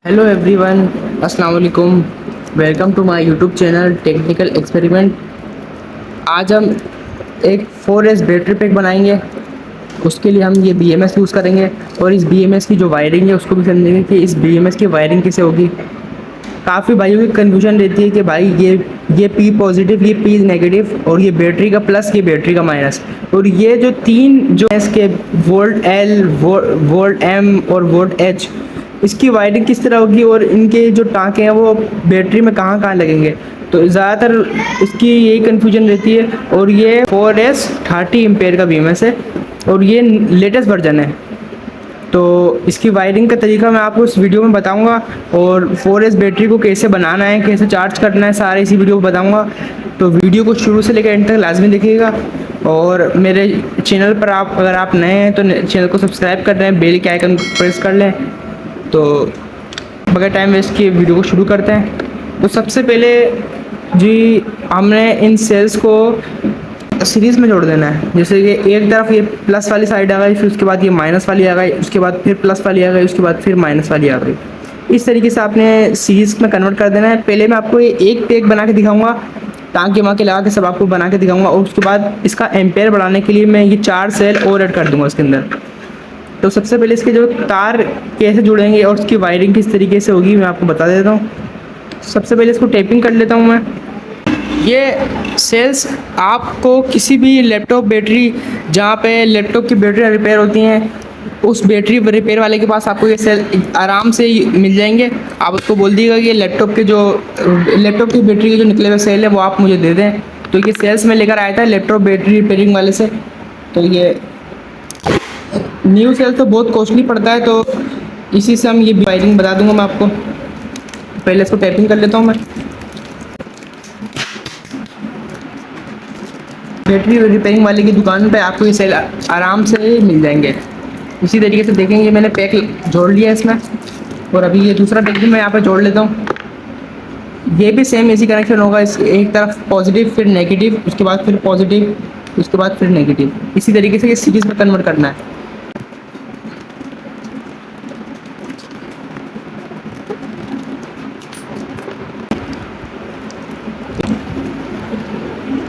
Hello everyone, अस्सलाम वालेकुम। Welcome to my YouTube channel technical experiment. आज हम एक 4S बैटरी पैक बनाएंगे। उसके लिए हम ये BMS यूज़ करेंगे और इस BMS की जो वायरिंग है उसको भी समझेंगे कि इस BMS की वायरिंग कैसे होगी। काफ़ी भाइयों की कन्फ्यूजन रहती है कि भाई ये P पॉजिटिव, ये P नेगेटिव, और ये बैटरी का प्लस, ये बैटरी का माइनस। और ये जो तीन जो इसके वोल्ट L, वोल्ट M और वोल्ट H, इसकी वायरिंग किस तरह होगी और इनके जो टाँके हैं वो बैटरी में कहाँ कहाँ लगेंगे। तो ज़्यादातर इसकी यही कन्फ्यूजन रहती है। और ये 4S 30 एम्पेयर का BMS है और ये लेटेस्ट वर्जन है। तो इसकी वायरिंग का तरीका मैं आपको इस वीडियो में बताऊंगा, और 4S बैटरी को कैसे बनाना है, कैसे चार्ज करना है, सारे इसी वीडियो में बताऊंगा। तो वीडियो को शुरू से लेकर एंड तक लाजमी देखिएगा। और मेरे चैनल पर अगर आप नए हैं तो चैनल को सब्सक्राइब कर दें, बेल के आइकन को प्रेस कर लें। तो बगैर टाइम वेस्ट किए वीडियो को शुरू करते हैं। तो सबसे पहले जी हमने इन सेल्स को सीरीज़ में जोड़ देना है। जैसे कि एक तरफ ये प्लस वाली साइड आ गई, फिर उसके बाद ये माइनस वाली आ गई, उसके बाद फिर प्लस वाली आ गई, उसके बाद फिर माइनस वाली आ गई। इस तरीके से आपने सीरीज़ में कन्वर्ट कर देना है। पहले मैं आपको ये एक पैक बना के दिखाऊंगा, टाँके वाँके लगा के सब आपको बना के दिखाऊंगा, और उसके बाद इसका एम्पेयर बढ़ाने के लिए मैं ये 4 सेल और ऐड कर दूँगा इसके अंदर। तो सबसे पहले इसके जो तार कैसे जुड़ेंगे और उसकी वायरिंग किस तरीके से होगी मैं आपको बता देता हूँ। सबसे पहले इसको टेपिंग कर लेता हूँ मैं। ये सेल्स आपको किसी भी लैपटॉप बैटरी, जहाँ पे लैपटॉप की बैटरी रिपेयर होती हैं, उस बैटरी रिपेयर वाले के पास आपको ये सेल आराम से मिल जाएंगे। आप उसको बोल दीजिएगा कि लैपटॉप की बैटरी के जो निकले हुए सेल है वो आप मुझे दे दें। तो ये सेल्स में लेकर आया था लैपटॉप बैटरी रिपेयरिंग वाले से। तो ये न्यू सेल तो बहुत कॉस्टली पड़ता है, तो इसी से हम ये वायरिंग बता दूंगा मैं आपको। पहले इसको टैपिंग कर लेता हूँ मैं। बैटरी रिपेयरिंग वाले की दुकान पे आपको ये सेल आराम से मिल जाएंगे। इसी तरीके से देखेंगे मैंने पैक जोड़ लिया है इसमें, और अभी ये दूसरा पैक भी मैं यहाँ पे जोड़ लेता हूँ। ये भी सेम इसी कनेक्शन होगा। इस एक तरफ पॉजिटिव, फिर नेगेटिव, उसके बाद फिर पॉजिटिव, उसके बाद फिर नेगेटिव। इसी तरीके से ये सीरीज़ में कन्वर्ट करना है।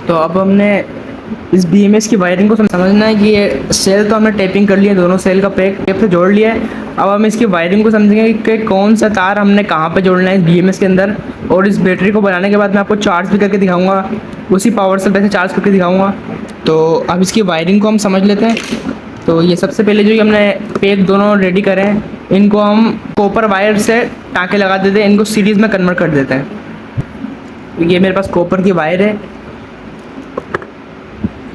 तो अब हमने इस BMS की वायरिंग को समझना है कि ये सेल तो हमने टेपिंग कर लिया, दोनों सेल का पैक टेप से जोड़ लिया है। अब हम इसकी वायरिंग को समझेंगे कि कौन सा तार हमने कहाँ पे जोड़ना है इस BMS के अंदर। और इस बैटरी को बनाने के बाद मैं आपको चार्ज भी करके दिखाऊंगा, उसी पावर से वैसे चार्ज करके दिखाऊंगा। तो अब इसकी वायरिंग को हम समझ लेते हैं। तो ये सबसे पहले जो हमने पैक दोनों रेडी करे हैं, इनको हम कॉपर वायर से टाँके लगा देते हैं, इनको सीरीज़ में कन्वर्ट कर देते हैं। ये मेरे पास कॉपर की वायर है,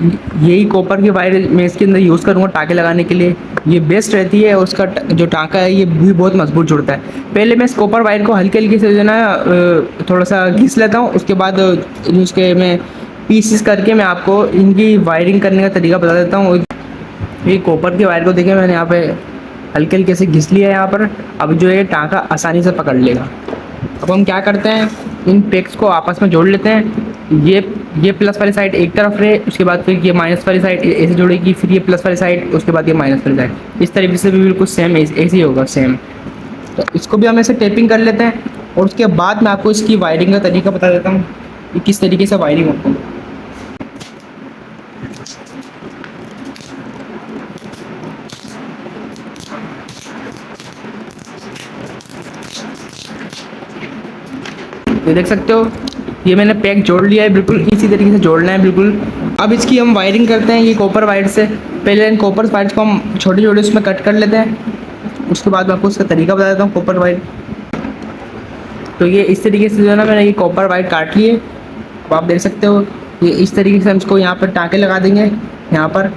यही कॉपर की वायर मैं इसके अंदर यूज़ करूँगा टाँके लगाने के लिए। ये बेस्ट रहती है, उसका जो टाँका है ये भी बहुत मजबूत जुड़ता है। पहले मैं इस कॉपर वायर को हल्के हल्के से जो ना थोड़ा सा घिस लेता हूँ, उसके बाद उसके मैं पीसेस करके मैं आपको इनकी वायरिंग करने का तरीका बता देता हूँ। ये कॉपर की वायर को देखिए मैंने यहाँ पे हल्के हल्के से घिस लिया है यहाँ पर। अब जो है टाँका आसानी से पकड़ लेगा। अब हम क्या करते हैं, इन पैक्स को आपस में जोड़ लेते हैं। ये प्लस वाली साइड एक तरफ रहे, उसके बाद फिर ये माइनस वाली साइड ऐसे जोड़ेगी, फिर ये प्लस वाली साइड, उसके बाद ये माइनस वाली साइड। इस तरीके से भी बिल्कुल सेम ऐसे ही होगा सेम। तो इसको भी हम ऐसे टेपिंग कर लेते हैं, और उसके बाद मैं आपको इसकी वायरिंग का तरीका बता देता हूँ कि किस तरीके से वायरिंग होती है। ये देख सकते हो, ये मैंने पैक जोड़ लिया है, बिल्कुल इसी तरीके से जोड़ना है बिल्कुल। अब इसकी हम वायरिंग करते हैं ये कॉपर वायर से। पहले इन कॉपर वायर्स को हम छोटे छोटे उसमें कट कर लेते हैं, उसके बाद मैं आपको उसका तरीका बता देता हूँ कॉपर वायर। तो ये इस तरीके से जो है ना मैंने ये कॉपर वायर काट लिए। अब आप देख सकते हो ये इस तरीके से हम इसको यहाँ पर टाँके लगा देंगे यहाँ पर,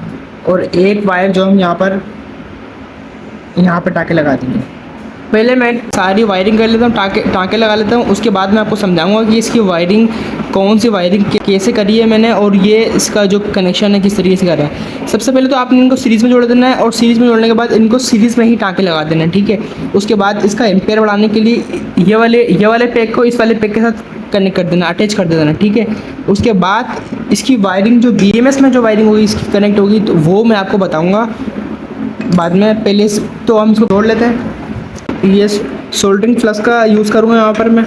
और एक वायर जो हम यहाँ पर टाँके लगा देंगे। पहले मैं सारी वायरिंग कर लेता हूँ, टाँके लगा लेता हूँ, उसके बाद मैं आपको समझाऊंगा कि इसकी वायरिंग कौन सी वायरिंग कैसे करी है मैंने, और ये इसका जो कनेक्शन है किस तरीके से करा है। सबसे पहले तो आपने इनको सीरीज़ में जोड़ देना है, और सीरीज़ में जोड़ने के बाद इनको सीरीज़ में ही टाँके लगा देना है, ठीक है। उसके बाद इसका एम्पेयर बढ़ाने के लिए ये वाले पैक को इस वाले पैक के साथ कनेक्ट कर देना, अटैच कर देना, ठीक है। उसके बाद इसकी वायरिंग जो BMS में जो वायरिंग होगी इसकी कनेक्ट होगी, तो वो मैं आपको बताऊँगा बाद में। पहले तो हम इसको जोड़ लेते हैं। ये सोल्डरिंग फ्लक्स का यूज़ करूँगा यहाँ पर मैं।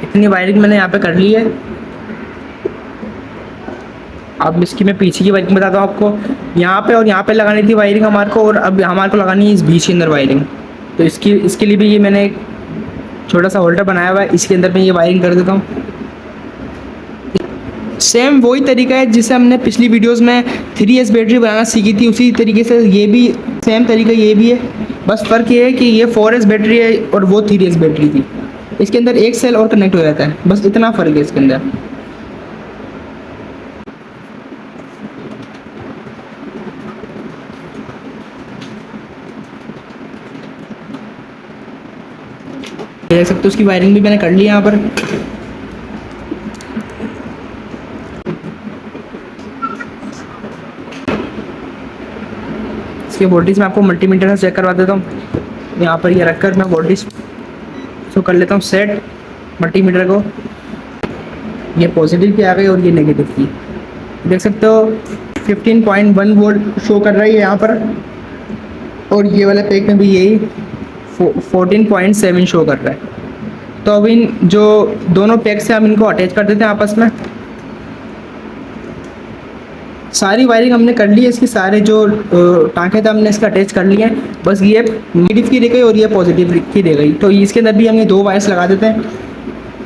इतनी वायरिंग मैंने यहाँ पे कर ली है। अब इसकी मैं पीछे की वायरिंग बताता हूँ आपको। यहाँ पे और यहाँ पे लगानी थी वायरिंग हमारे को, और अब हमारे को लगानी है इस बीच के अंदर वायरिंग। तो इसके लिए भी ये मैंने एक छोटा सा होल्डर बनाया हुआ है, इसके अंदर मैं ये वायरिंग कर देता हूँ। सेम वही तरीका है जिसे हमने पिछली वीडियोस में 3S बैटरी बनाना सीखी थी, उसी तरीके से ये भी सेम तरीका ये भी है। बस फ़र्क ये है कि ये 4S बैटरी है और वो 3S बैटरी थी। इसके अंदर एक सेल और कनेक्ट हो जाता है, बस इतना फ़र्क है इसके अंदर। देख सकते हो उसकी वायरिंग भी मैंने कर ली है यहाँ पर। इसके वोल्टेज मैं आपको मल्टीमीटर से चेक करवा देता हूँ। यहाँ पर ये रखकर मैं वोल्टेज तो कर लेता हूँ सेट मल्टीमीटर को। ये पॉजिटिव की आ गई और ये नेगेटिव की। देख सकते हो 15.1 वोल्ट शो कर रहा है यहाँ पर, और ये वाला पैक में भी यही 14.7 शो कर रहा है। तो अब इन जो दोनों पैक से हम इनको अटैच कर देते हैं आपस में। सारी वायरिंग हमने कर ली है, इसकी सारे जो टाँके थे हमने इसका अटैच कर लिए हैं। बस ये नेगेटिव की रह गई और ये पॉजिटिव की रह गई। तो इसके अंदर भी हम ये दो वायर्स लगा देते हैं,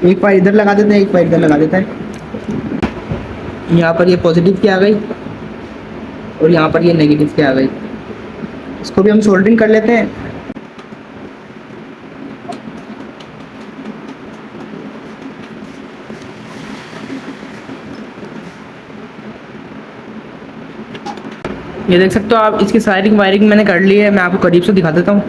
एक वायर इधर लगा देते हैं, एक वायर इधर लगा देते हैं। यहाँ पर ये पॉजिटिव की आ गई और यहाँ पर ये नेगेटिव की आ गई। इसको भी हम सोल्डरिंग कर लेते हैं। ये देख सकते हो आप, इसकी सारी वायरिंग मैंने कर ली है। मैं आपको करीब से दिखा देता हूँ।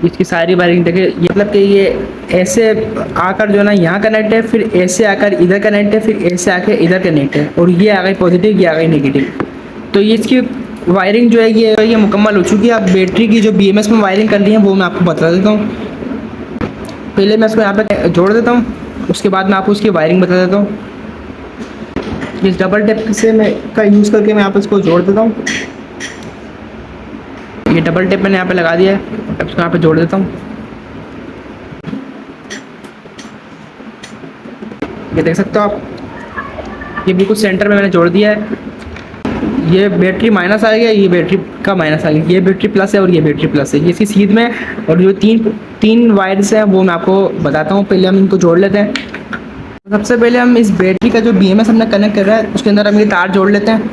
इसकी सारी वायरिंग देखिए, ये मतलब कि ये ऐसे आकर जो है ना यहाँ कनेक्ट है, फिर ऐसे आकर इधर कनेक्ट है, फिर ऐसे आकर इधर कनेक्ट है, और ये आ गई पॉजिटिव, ये आ गई नेगेटिव। तो ये इसकी वायरिंग जो है ये मुकम्मल हो चुकी है। अब बैटरी की जो BMS में वायरिंग कर ली है वो मैं आपको बता देता हूँ। पहले मैं इसको यहाँ पे जोड़ देता हूँ, उसके बाद मैं आपको उसकी वायरिंग बता देता हूँ। इस डबल टेप से मैं का यूज़ करके मैं यहाँ पे इसको जोड़ देता हूँ। ये डबल टेप मैंने यहाँ पे लगा दिया है, अब इसको यहाँ पे जोड़ देता हूँ। ये देख सकते हो आप, ये बिल्कुल सेंटर में मैंने जोड़ दिया है। ये बैटरी माइनस आ गया, ये बैटरी का माइनस आ गया, ये बैटरी प्लस है और ये बैटरी प्लस है, ये इसकी सीध में। और जो तीन वायर्स हैं वो मैं आपको बताता हूँ। पहले हम इनको जोड़ लेते हैं। सबसे पहले हम इस बैटरी का जो BMS हमने कनेक्ट कर रहा है उसके अंदर हम ये तार जोड़ लेते हैं।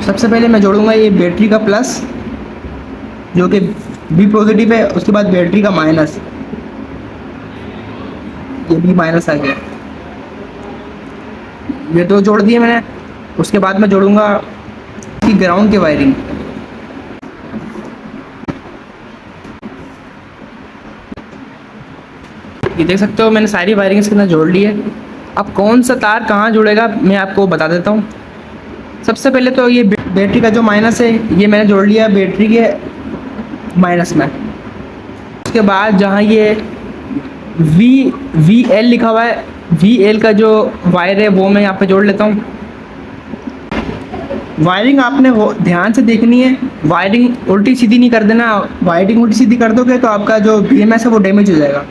सबसे पहले मैं जोड़ूंगा ये बैटरी का प्लस जो कि B पॉजिटिव है, उसके बाद बैटरी का माइनस, ये भी माइनस आ गया। ये दो जोड़ दिए मैंने। उसके बाद मैं जोड़ूंगा इसकी ग्राउंड की वायरिंग। ये देख सकते हो मैंने सारी वायरिंग इसके अंदर जोड़ ली है। अब कौन सा तार कहाँ जुड़ेगा मैं आपको बता देता हूँ। सबसे पहले तो ये बैटरी का जो माइनस है ये मैंने जोड़ लिया बैटरी के माइनस में। उसके बाद जहाँ ये VL लिखा हुआ है, VL का जो वायर है वो मैं यहाँ पे जोड़ लेता हूँ। वायरिंग आपने वो ध्यान से देखनी है, वायरिंग उल्टी सीधी नहीं कर देना। वायरिंग उल्टी सीधी कर दोगे तो आपका जो BMS है वो डैमेज हो जाएगा।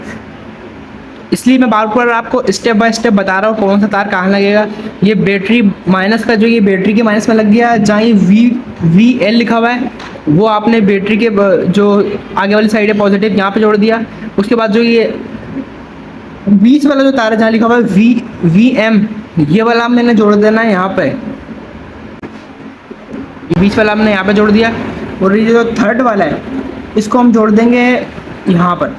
इसलिए मैं बार बार आपको स्टेप बाय स्टेप बता रहा हूँ कौन सा तार कहाँ लगेगा। ये बैटरी माइनस का जो ये बैटरी के माइनस में लग गया, जहाँ ये VL लिखा हुआ है वो आपने बैटरी के जो आगे वाली साइड है पॉजिटिव यहाँ पे जोड़ दिया। उसके बाद जो ये बीच वाला जो तार है जहाँ लिखा हुआ है VM, ये वाला मैंने जोड़ देना है यहाँ पे। ये बीच वाला हमने यहाँ पे जोड़ दिया, और ये जो थर्ड वाला है इसको हम जोड़ देंगे यहाँ पर।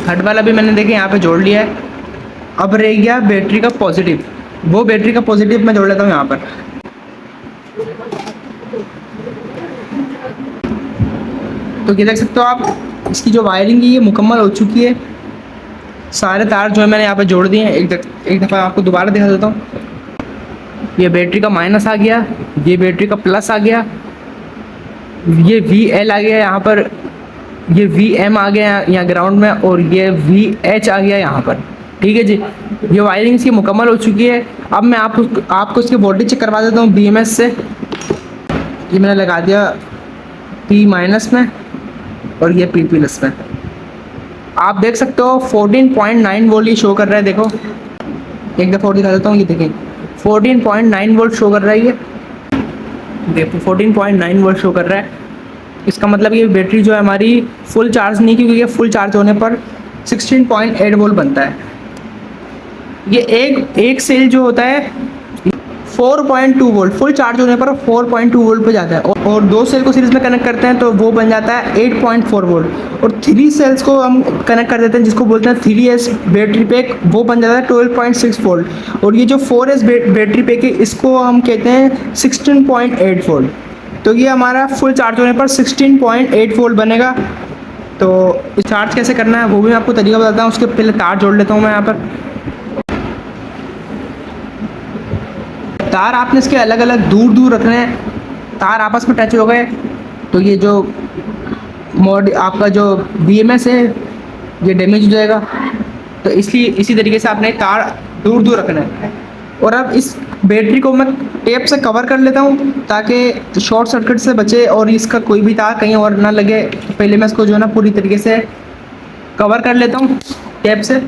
थर्ड वाला भी मैंने देखे यहाँ पे जोड़ लिया है। अब रह गया बैटरी का पॉजिटिव, वो बैटरी का पॉजिटिव मैं जोड़ लेता हूँ यहाँ पर। तो ये देख सकते हो आप, इसकी जो वायरिंग है ये मुकम्मल हो चुकी है। सारे तार जो है मैंने यहाँ पे जोड़ दिए हैं। एक दफ़ा आपको दोबारा दिखा देता हूँ। ये बैटरी का माइनस आ गया, ये बैटरी का प्लस आ गया, ये VL आ गया यहाँ पर, ये VM आ गया यहाँ ग्राउंड में, और ये VH आ गया यहाँ पर। ठीक है जी, ये वायरिंग इसकी मुकम्मल हो चुकी है। अब मैं आपको इसकी वोल्टेज चेक करवा देता हूँ BMS से। ये मैंने लगा दिया P- में और ये P+ में। आप देख सकते हो 14.9 वोल्ट ये शो कर रहा है। देखो एक दफ़ा और दिखा देता हूँ, ये देखें 14.9 वोल्ट शो कर रहा है। ये देखो 14.9 वोल्ट शो कर रहा है। इसका मतलब ये बैटरी जो है हमारी फुल चार्ज नहीं, क्योंकि ये फुल चार्ज होने पर 16.8 वोल्ट बनता है। ये एक सेल जो होता है 4.2 वोल्ट, फुल चार्ज होने पर 4.2 वोल्ट पे जाता है, और दो सेल को सीरीज में कनेक्ट करते हैं तो वो बन जाता है 8.4 वोल्ट, और 3 सेल्स को हम कनेक्ट कर देते हैं जिसको बोलते हैं 3S बैटरी पैक, वो बन जाता है 12.6 वोल्ट, और ये जो 4S बैटरी पैक है इसको हम कहते हैं 16.8 वोल्ट। तो ये हमारा फुल चार्ज होने पर 16.8 वोल्ट बनेगा। तो चार्ज कैसे करना है वो भी मैं आपको तरीका बताता हूँ। उसके पहले तार जोड़ लेता हूँ मैं यहाँ पर। तार आपने इसके अलग अलग दूर दूर रखने हैं। तार आपस में टच हो गए तो ये जो आपका जो BMS है ये डैमेज हो जाएगा। तो इसलिए इसी तरीके से आपने तार दूर दूर रखना है। और अब इस बैटरी को मैं टेप से कवर कर लेता हूँ ताकि शॉर्ट सर्किट से बचे और इसका कोई भी तार कहीं और ना लगे। तो पहले मैं इसको जो है ना पूरी तरीके से कवर कर लेता हूँ टेप से।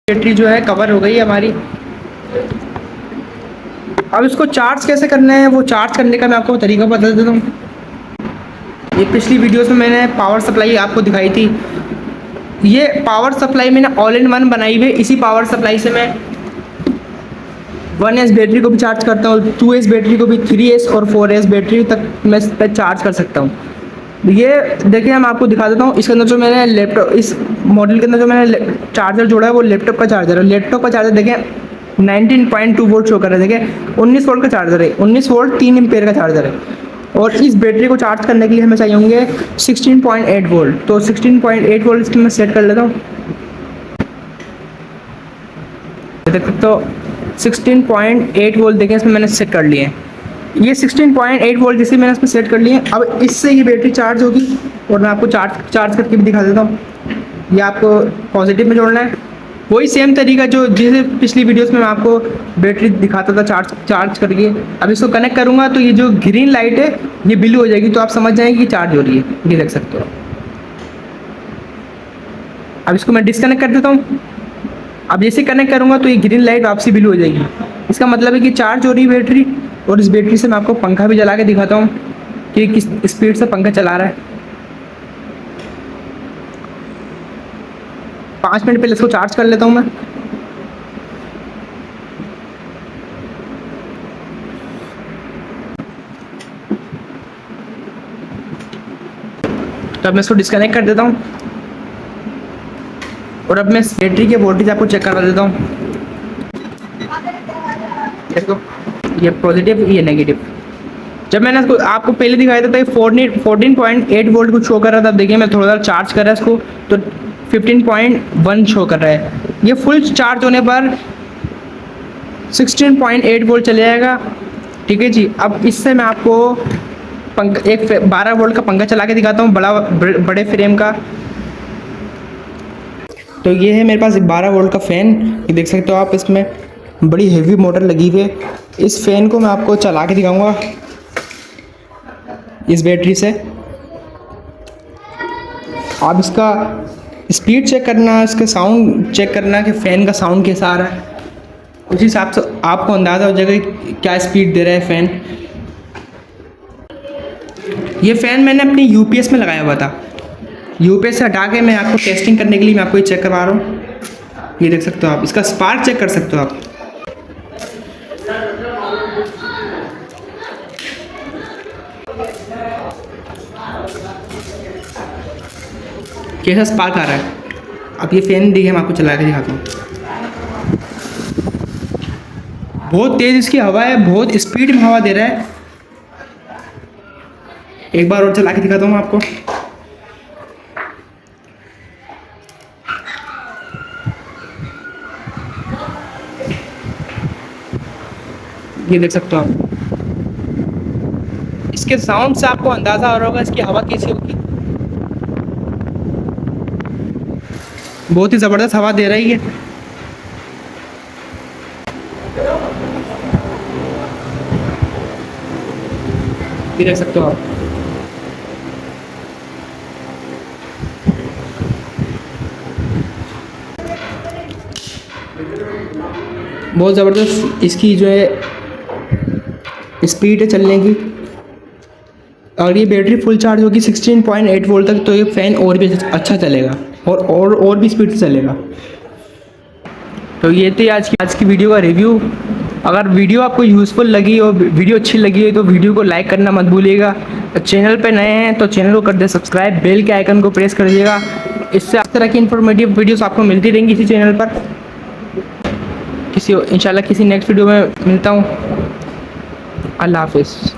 बैटरी जो है कवर हो गई है हमारी। अब इसको चार्ज कैसे करना है, वो चार्ज करने का मैं आपको तरीका बता देता हूँ। ये पिछली वीडियोस में मैंने पावर सप्लाई आपको दिखाई थी। ये पावर सप्लाई मैंने ऑल इन वन बनाई हुई है। इसी पावर सप्लाई से मैं 1S बैटरी को भी चार्ज करता हूँ, 2S बैटरी को भी, 3S और 4S बैटरी तक मैं इस पर चार्ज कर सकता हूँ। ये देखिए मैं आपको दिखा देता हूँ। इसके अंदर जो मैंने लैपटॉप, इस मॉडल के अंदर जो मैंने चार्जर जोड़ा है वो लैपटॉप का चार्जर है। लैपटॉप का चार्जर देखें 19.2 वोल्ट शो कर रहा है। देखें 19 वोल्ट का चार्जर है, 19 वोल्ट 3 एम्पेयर का चार्जर है। और इस बैटरी को चार्ज करने के लिए हमें चाहिए होंगे 16.8 वोल्ट। तो 16.8 वोल्ट इसकी मैं सेट कर लेता हूँ। तो 16.8 वोल्ट देखें इसमें मैंने सेट कर लिए हैं। ये 16.8 वोल्ट जिससे मैंने इसमें सेट कर लिए। अब इससे ये बैटरी चार्ज होगी और मैं आपको चार्ज करके भी दिखा देता हूँ। ये आपको पॉजिटिव में जोड़ना है, वही सेम तरीका जो जैसे पिछली वीडियोस में मैं आपको बैटरी दिखाता था चार्ज करके। अब इसको कनेक्ट करूँगा तो ये जो ग्रीन लाइट है ये ब्लू हो जाएगी, तो आप समझ जाएंगे कि चार्ज हो रही है। ये देख सकते हो। अब इसको मैं डिस्कनेक्ट कर देता हूँ। अब जैसे कनेक्ट करूँगा तो ये ग्रीन लाइट वापसी ब्लू हो जाएगी। इसका मतलब है कि चार्ज हो रही है बैटरी। और इस बैटरी से मैं आपको पंखा भी जला के दिखाता हूँ कि किस स्पीड से पंखा चला रहा है। 5 मिनट पहले इसको चार्ज कर लेता हूँ मैं। तो अब मैं इसको डिस्कनेक्ट कर देता हूँ और अब मैं इस बैटरी के वोल्टेज आपको चेक करा देता हूँ। देखो ये पॉजिटिव, ये नेगेटिव। जब मैंने इसको आपको पहले दिखाया था 14.8 वोल्ट को शो कर रहा था। देखिए मैं थोड़ा सा चार्ज कर रहा है इसको तो 15.1 शो कर रहा है। ये फुल चार्ज होने पर 16.8 वोल्ट चले जाएगा। ठीक है जी। अब इससे मैं आपको एक 12 वोल्ट का पंखा चला के दिखाता हूँ, बड़े फ्रेम का। तो ये है मेरे पास 12 वोल्ट का फ़ैन। ये देख सकते हो आप, इसमें बड़ी हेवी मोटर लगी हुई है। इस फ़ैन को मैं आपको चला के दिखाऊंगा इस बैटरी से। आप इसका स्पीड चेक करना, इसका साउंड चेक करना कि फ़ैन का साउंड कैसा आ रहा है। उसी हिसाब से आपको अंदाज़ा हो जाएगा कि क्या स्पीड दे रहा है फ़ैन। ये फ़ैन मैंने अपनी UPS में लगाया हुआ था। UPS से हटा के मैं आपको टेस्टिंग करने के लिए मैं आपको ये चेक करवा रहा हूँ। ये देख सकते हो आप, इसका स्पार्क चेक कर सकते हो आप। कैसा स्पार्क आ रहा है। अब ये फ़ैन देखिए, मैं आपको चला के दिखाता हूँ। बहुत तेज़ इसकी हवा है, बहुत स्पीड में हवा दे रहा है। एक बार और चला के दिखाता हूँ मैं आपको। ये देख सकते हो आप। इसके साउंड से आपको अंदाज़ा हो रहा होगा इसकी हवा कैसी होगी। बहुत ही ज़बरदस्त हवा दे रही है। ये देख सकते हो आप। बहुत ज़बरदस्त इसकी जो है स्पीड है चलने की। अगर ये बैटरी फुल चार्ज होगी 16.8 वोल्ट तक, तो ये फ़ैन और भी अच्छा चलेगा और भी स्पीड से चलेगा। तो ये थी आज की वीडियो का रिव्यू। अगर वीडियो आपको यूज़फुल लगी और वीडियो अच्छी लगी है तो वीडियो को लाइक करना मत भूलिएगा। चैनल पे नए हैं तो चैनल को कर दे सब्सक्राइब, बेल के आइकन को प्रेस कर दीजिएगा। इससे इस तरह की इन्फॉर्मेटिव वीडियोस आपको मिलती रहेंगी इसी चैनल पर। इंशाल्लाह किसी नेक्स्ट वीडियो में मिलता हूँ। अल्लाह हाफिज़।